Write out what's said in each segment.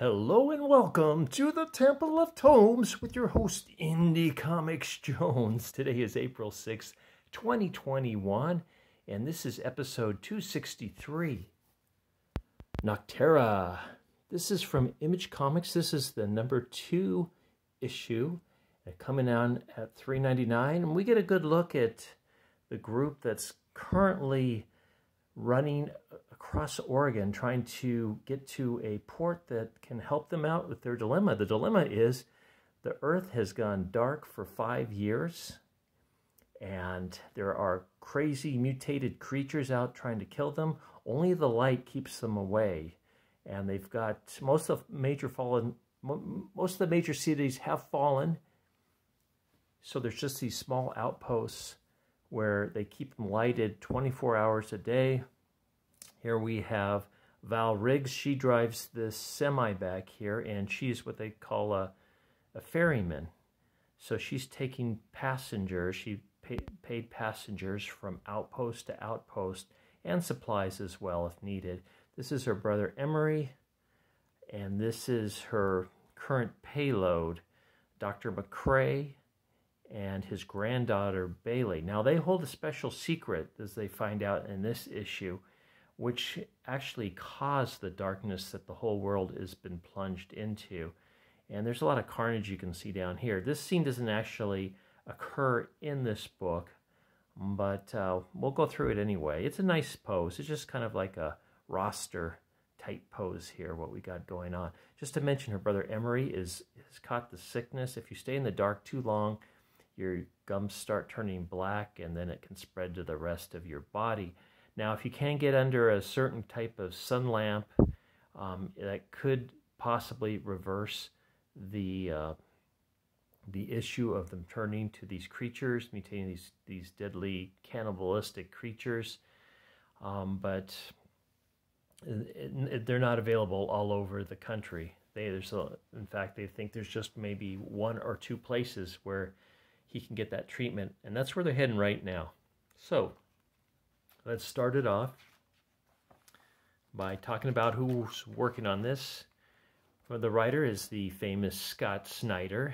Hello and welcome to the Temple of Tomes with your host, Indie Comics Jones. Today is April 6th, 2021, and this is episode 263, Nocterra. This is from Image Comics. This is the number 2 issue, coming on at $3.99, and we get a good look at the group that's currently running across Oregon, trying to get to a port that can help them out with their dilemma. The dilemma is the Earth has gone dark for 5 years, and there are crazy mutated creatures out trying to kill them. Only the light keeps them away, and they've got most of the major cities have fallen. So there's just these small outposts where they keep them lighted 24 hours a day. Here we have Val Riggs. She drives this semi back here, and she's what they call a ferryman. So she's taking passengers. She paid passengers from outpost to outpost, and supplies as well if needed. This is her brother Emery, and this is her current payload, Dr. McCrae, and his granddaughter Bailey. Now they hold a special secret, as they find out in this issue, which actually caused the darkness that the whole world has been plunged into. And there's a lot of carnage you can see down here. This scene doesn't actually occur in this book, but we'll go through it anyway. It's a nice pose. It's just kind of like a roster type pose here, what we got going on. Just to mention, her brother Emery has caught the sickness. If you stay in the dark too long, your gums start turning black, and then it can spread to the rest of your body. Now, if you can get under a certain type of sun lamp, that could possibly reverse the issue of them turning to these creatures, mutating these deadly cannibalistic creatures. But they're not available all over the country. In fact, they think there's just maybe 1 or 2 places where he can get that treatment, and that's where they're heading right now. So let's start it off by talking about who's working on this. Well, the writer is the famous Scott Snyder.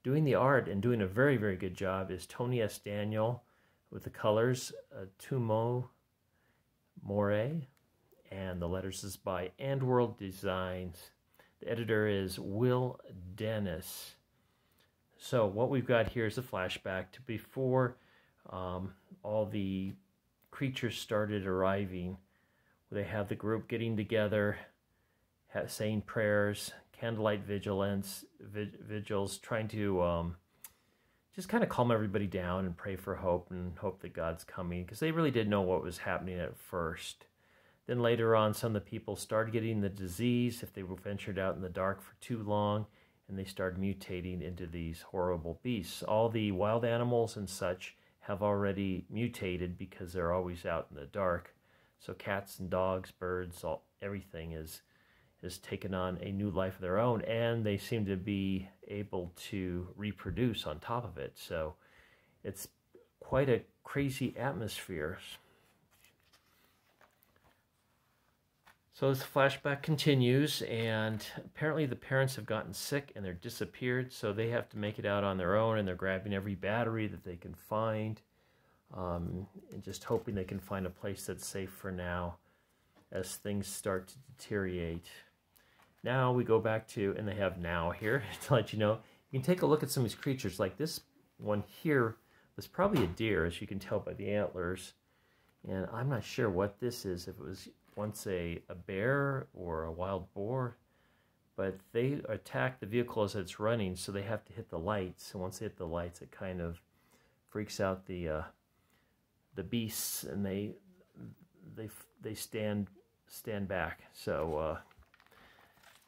Doing the art and doing a very, very good job is Tony S. Daniel, with the colors, Tumo More, and the letters is by And World Designs. The editor is Will Dennis. So what we've got here is a flashback to before all the creatures started arriving. They have the group getting together, saying prayers, candlelight vigils, trying to just kind of calm everybody down and pray for hope and hope that God's coming, because they really didn't know what was happening at first. Then later on, some of the people started getting the disease if they were ventured out in the dark for too long, and they started mutating into these horrible beasts. All the wild animals and such have already mutated because they're always out in the dark. So cats and dogs, birds, everything is taken on a new life of their own, and they seem to be able to reproduce on top of it. So it's quite a crazy atmosphere. So this flashback continues, and apparently the parents have gotten sick and they're disappeared, so they have to make it out on their own, and they're grabbing every battery that they can find, and just hoping they can find a place that's safe for now as things start to deteriorate. Now we go back to, and they have now here to let you know, you can take a look at some of these creatures. Like this one here was probably a deer, as you can tell by the antlers, and I'm not sure what this is, if it was once a bear or a wild boar, but they attack the vehicle as it's running, so they have to hit the lights, and once they hit the lights, it kind of freaks out the beasts, and they stand back. So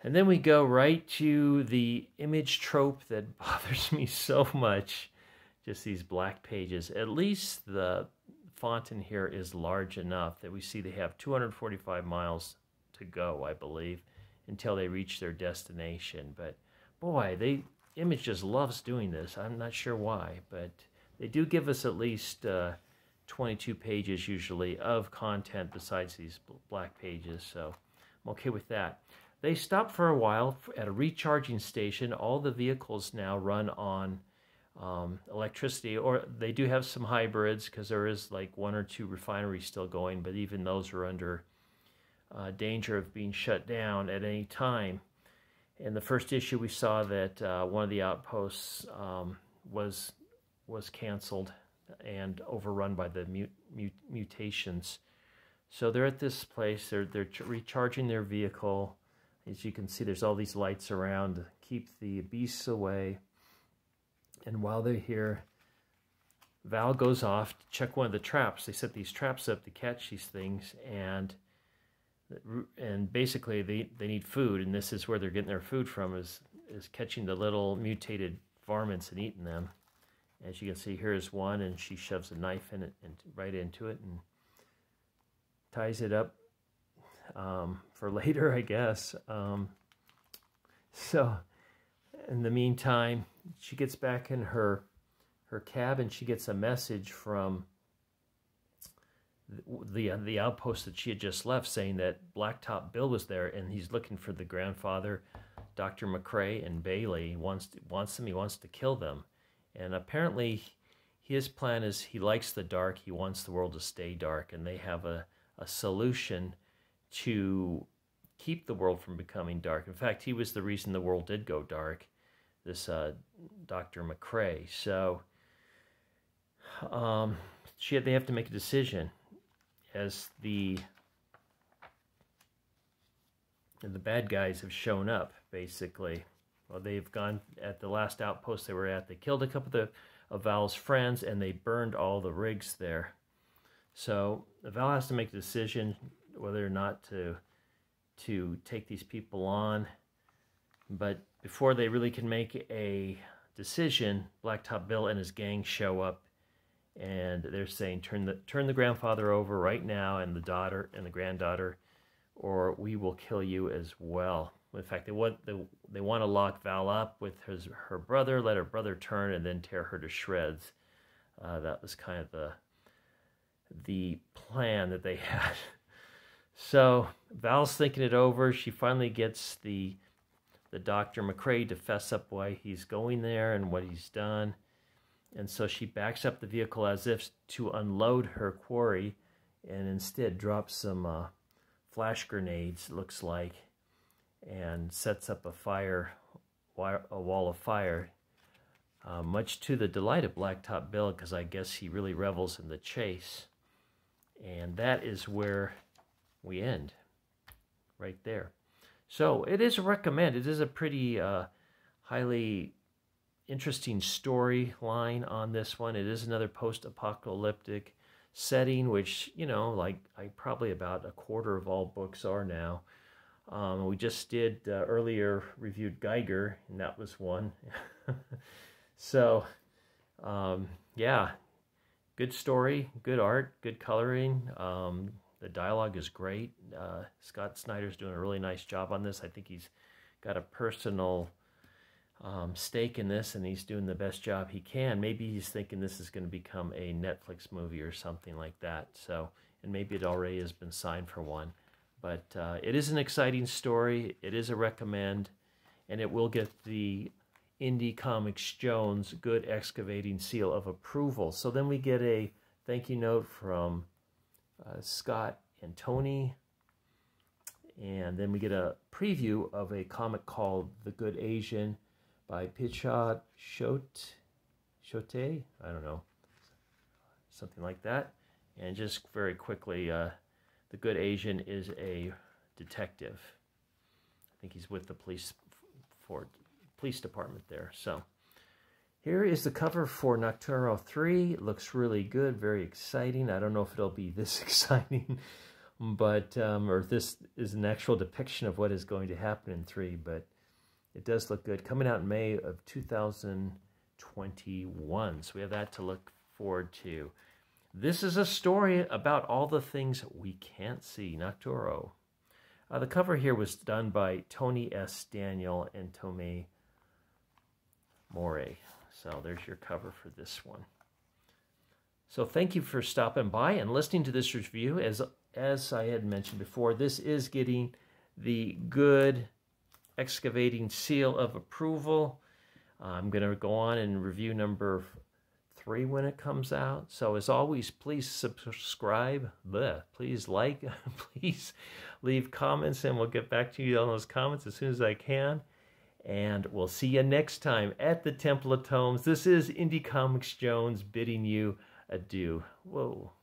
and then we go right to the image trope that bothers me so much, just these black pages. At least the font in here is large enough that we see they have 245 miles to go, I believe, until they reach their destination. But boy, Image just loves doing this. I'm not sure why, but they do give us at least 22 pages usually of content besides these black pages, so I'm okay with that. they stopped for a while at a recharging station. All the vehicles now run on electricity, or they do have some hybrids because there is like 1 or 2 refineries still going, but even those are under danger of being shut down at any time. In the first issue, we saw that one of the outposts was canceled and overrun by the mutations. So they're at this place. They're recharging their vehicle. As you can see, there's all these lights around to keep the beasts away. And while they're here, Val goes off to check one of the traps. They set these traps up to catch these things, and basically they need food, and this is where they're getting their food from, is catching the little mutated varmints and eating them. As you can see, here's one, and she shoves a knife in it and right into it and ties it up for later, I guess. So in the meantime, she gets back in her cab, and she gets a message from the outpost that she had just left, saying that Blacktop Bill was there, and he's looking for the grandfather, Dr. McCrae, and Bailey. He wants them. He wants to kill them. And apparently his plan is he likes the dark. He wants the world to stay dark, and they have a solution to keep the world from becoming dark. In fact, he was the reason the world did go dark, this Dr. McCrae. So they have to make a decision, as the bad guys have shown up, basically. Well, they've gone at the last outpost they were at. They killed a couple of Val's friends, and they burned all the rigs there. So Val has to make a decision whether or not to take these people on. But before they really can make a decision, Blacktop Bill and his gang show up, and they're saying, turn the grandfather over right now, and the daughter and the granddaughter, or we will kill you as well. In fact, they want to lock Val up with her brother, let her brother turn, and then tear her to shreds. That was kind of the plan that they had. So Val's thinking it over. She finally gets the Dr. McCrae to fess up why he's going there and what he's done. And so she backs up the vehicle as if to unload her quarry, and instead drops some flash grenades, it looks like, and sets up a wall of fire, much to the delight of Blacktop Bill, because I guess he really revels in the chase. And that is where we end, right there. So it is a recommend. It is a pretty highly interesting storyline on this one. It is another post-apocalyptic setting, which, you know, like probably about a quarter of all books are now. We just did earlier reviewed Geiger, and that was one. So, yeah, good story, good art, good coloring. The dialogue is great. Scott Snyder's doing a really nice job on this. I think he's got a personal stake in this, and he's doing the best job he can. Maybe he's thinking this is going to become a Netflix movie or something like that. So, and maybe it already has been signed for one. But it is an exciting story. It is a recommend, and it will get the Indie Comics Jones good excavating seal of approval. So then we get a thank you note from Scott and Tony, and then we get a preview of a comic called The Good Asian by Pichot Chote, I don't know, something like that. And just very quickly, The Good Asian is a detective. I think he's with the police department there. So here is the cover for Nocterra 3. It looks really good, very exciting. I don't know if it'll be this exciting, but or if this is an actual depiction of what is going to happen in 3, but it does look good. Coming out in May of 2021. So we have that to look forward to. This is a story about all the things we can't see. Nocterra. The cover here was done by Tony S. Daniel and Tomei Morey. So there's your cover for this one. So thank you for stopping by and listening to this review. As I had mentioned before, this is getting the good excavating seal of approval. I'm going to go on and review number 3 when it comes out. So as always, please subscribe, please like, please leave comments, and we'll get back to you on those comments as soon as I can. And we'll see you next time at the Temple of Tomes. This is Indie Comics Jones bidding you adieu. Whoa.